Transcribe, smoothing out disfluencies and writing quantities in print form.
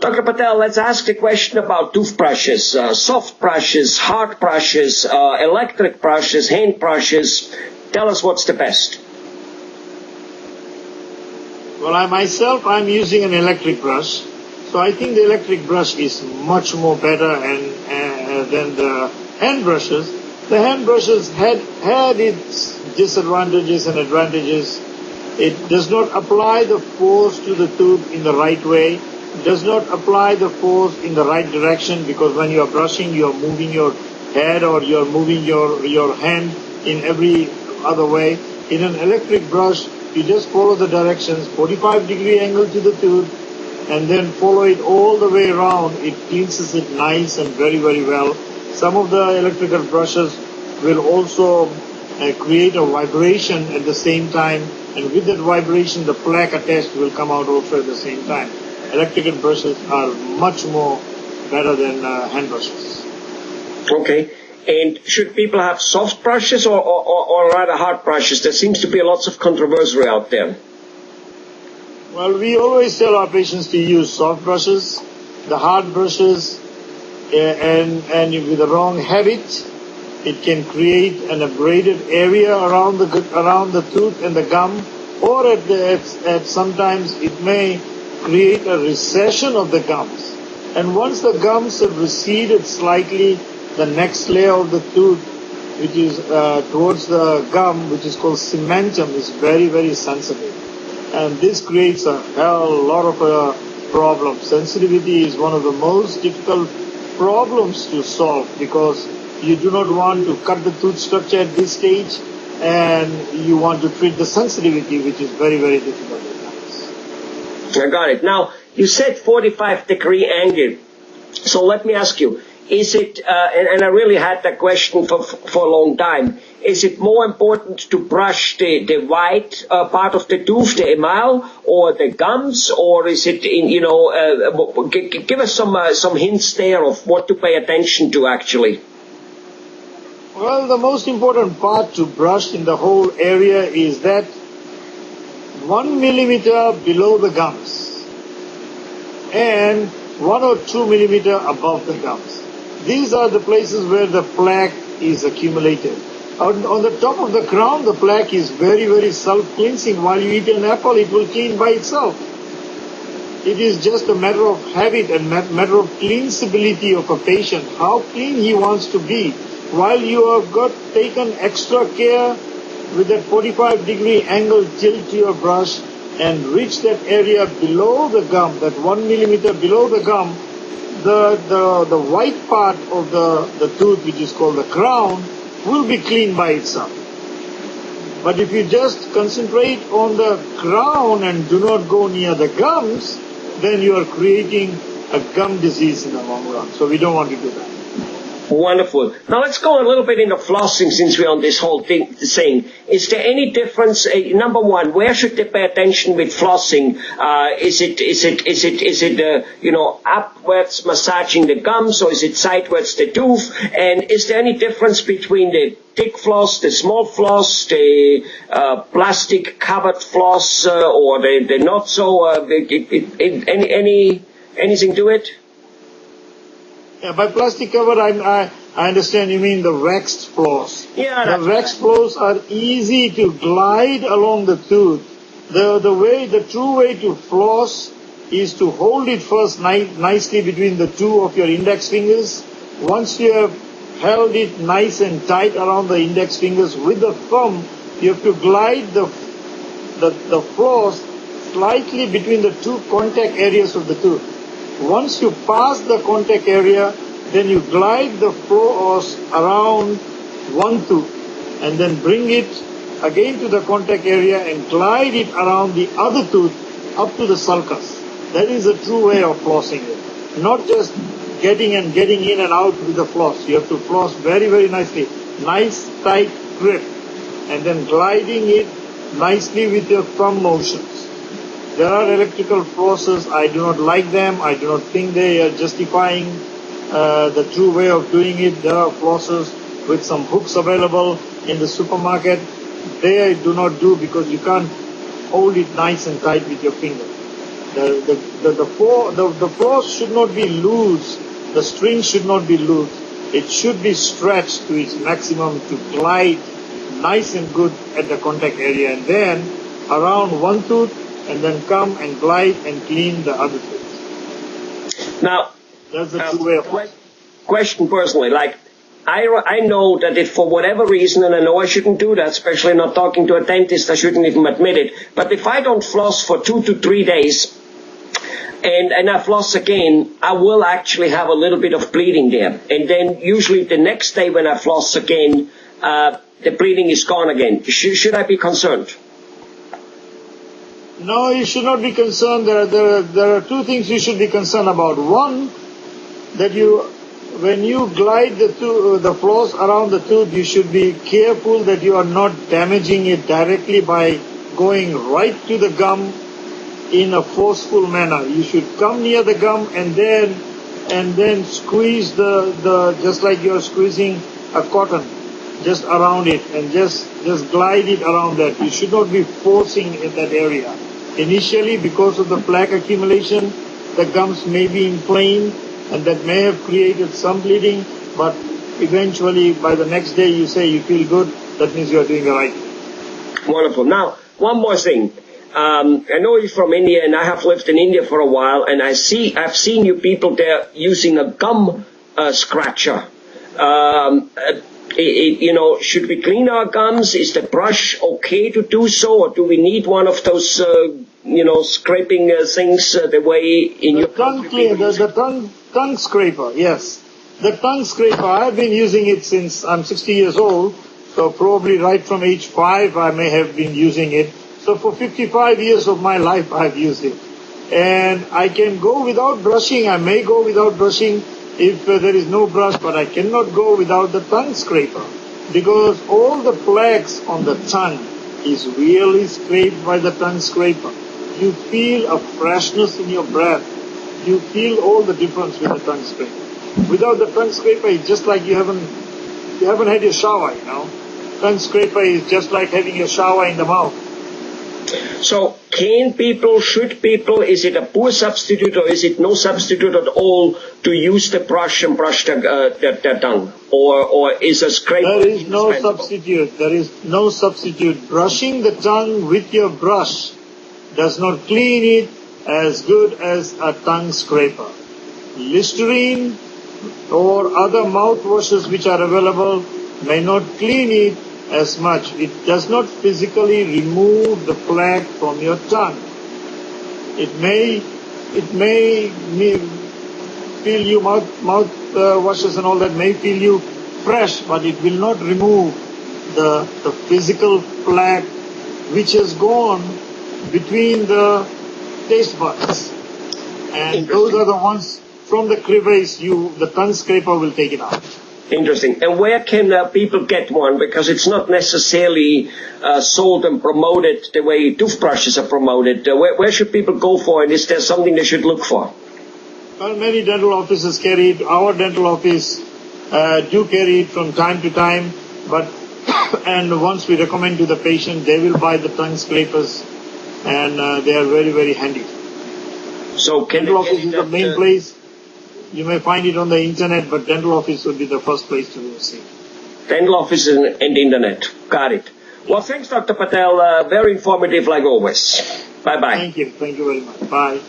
Dr. Patel, let's ask the question about toothbrushes, soft brushes, hard brushes, electric brushes, hand brushes. Tell us what's the best. Well, I'm using an electric brush. So I think the electric brush is much more better than the hand brushes. The hand brushes had its disadvantages and advantages. It does not apply the force to the tooth in the right way. It does not apply the force in the right direction, because when you are brushing, you are moving your head or you are moving your hand in every other way. In an electric brush, you just follow the directions, 45-degree angle to the tooth, and then follow it all the way around. It cleanses it nice and very, very well. Some of the electrical brushes will also create a vibration at the same time, and with that vibration, the plaque attached will come out also at the same time. Electrical brushes are much more better than hand brushes. Okay. And should people have soft brushes or rather hard brushes? There seems to be lots of controversy out there. Well, we always tell our patients to use soft brushes. The hard brushes, and with the wrong habit, it can create an abraded area around the tooth and the gum, or at sometimes it may create a recession of the gums. And once the gums have receded slightly, the next layer of the tooth, which is towards the gum, which is called cementum, is very, very sensitive. And this creates a hell lot of problems. Sensitivity is one of the most difficult problems to solve, because you do not want to cut the tooth structure at this stage, and you want to treat the sensitivity, which is very, very difficult at times. I got it. Now, you said 45-degree angle. So let me ask you, is it, and I really had that question for a long time, is it more important to brush the white part of the tooth, the enamel, or the gums, or is it, give us some hints there of what to pay attention to actually? Well, the most important part to brush in the whole area is that 1 millimeter below the gums and 1 or 2 millimeter above the gums. These are the places where the plaque is accumulated. On the top of the crown, the plaque is very, very self-cleansing. While you eat an apple, it will clean by itself. It is just a matter of habit and matter of cleansability of a patient, how clean he wants to be. While you have taken extra care with that 45-degree angle tilt to your brush and reach that area below the gum, that 1 millimeter below the gum, the white part of the tooth, which is called the crown, will be clean by itself. But if you just concentrate on the crown and do not go near the gums, then you are creating a gum disease in the long run. So we don't want to do that. Wonderful. Now let's go a little bit into flossing, since we're on this whole thing. Is there any difference? Number one, where should they pay attention with flossing? Is it upwards massaging the gums, or is it sideways the tooth? And is there any difference between the thick floss, the small floss, the plastic covered floss, or the not so? Anything to it? Yeah, by plastic cover, I understand you mean the waxed floss. Yeah, the waxed floss are easy to glide along the tooth. The true way to floss is to hold it first nicely between the two of your index fingers. Once you have held it nice and tight around the index fingers with the thumb, you have to glide the floss slightly between the two contact areas of the tooth. Once you pass the contact area, then you glide the floss around one tooth and then bring it again to the contact area and glide it around the other tooth up to the sulcus. That is a true way of flossing it. Not just getting in and out with the floss. You have to floss very, very nicely. Nice, tight grip. And then gliding it nicely with your thumb motions. There are electrical flosses. I do not like them. I do not think they are justifying the true way of doing it. There are flosses with some hooks available in the supermarket. They I do not do, because you can't hold it nice and tight with your finger. The floss should not be loose. The string should not be loose. It should be stretched to its maximum to glide nice and good at the contact area, and then around one tooth, and then come and glide and clean the other tooth. Now, that's the true way of it. Question personally, like, I know that if for whatever reason, and I know I shouldn't do that, especially not talking to a dentist, I shouldn't even admit it, but if I don't floss for 2 to 3 days, and I floss again, I will actually have a little bit of bleeding there. And then usually the next day when I floss again, the bleeding is gone again. Should I be concerned? No, you should not be concerned. There are two things you should be concerned about. One, that when you glide the floss around the tooth, you should be careful that you are not damaging it directly by going right to the gum in a forceful manner. You should come near the gum and then squeeze the just like you're squeezing a cotton, just around it, and just glide it around that. You should not be forcing in that area. Initially, because of the plaque accumulation, the gums may be inflamed, and that may have created some bleeding, but eventually by the next day you say you feel good, that means you are doing the right thing. Wonderful. Now, one more thing. I know you're from India, and I have lived in India for a while, and I've seen you people there using a gum scratcher. Should we clean our gums? Is the brush okay to do so, or do we need one of those, scraping things the way in your country? The tongue scraper, yes. The tongue scraper, I've been using it since I'm 60 years old, so probably right from age 5 I may have been using it. So for 55 years of my life I've used it. And I can go without brushing. I may go without brushing if there is no brush, but I cannot go without the tongue scraper, because all the plaques on the tongue is really scraped by the tongue scraper. You feel a freshness in your breath. You feel all the difference with the tongue scraper. Without the tongue scraper, it's just like you haven't had your shower, Tongue scraper is just like having your shower in the mouth. So should people, is it a poor substitute or is it no substitute at all to use the brush and brush their tongue? Or is a scraper? There is no substitute. There is no substitute. Brushing the tongue with your brush does not clean it as good as a tongue scraper. Listerine or other mouthwashes which are available may not clean it as much. It does not physically remove the plaque from your tongue. It may feel you mouth washes and all that may feel you fresh, but it will not remove the physical plaque which has gone between the taste buds. And those are the ones from the crevice the tongue scraper will take it out. Interesting. And where can people get one? Because it's not necessarily sold and promoted the way toothbrushes are promoted. Where should people go for it? Is there something they should look for? Well, many dental offices carry it. Our dental office do carry it from time to time. And once we recommend to the patient, they will buy the tongue scrapers, and they are very, very handy. So dental office is the main place. You may find it on the internet, but dental office would be the first place to see. Dental office and internet. Got it. Well, thanks, Dr. Patel. Very informative like always. Bye-bye. Thank you. Thank you very much. Bye.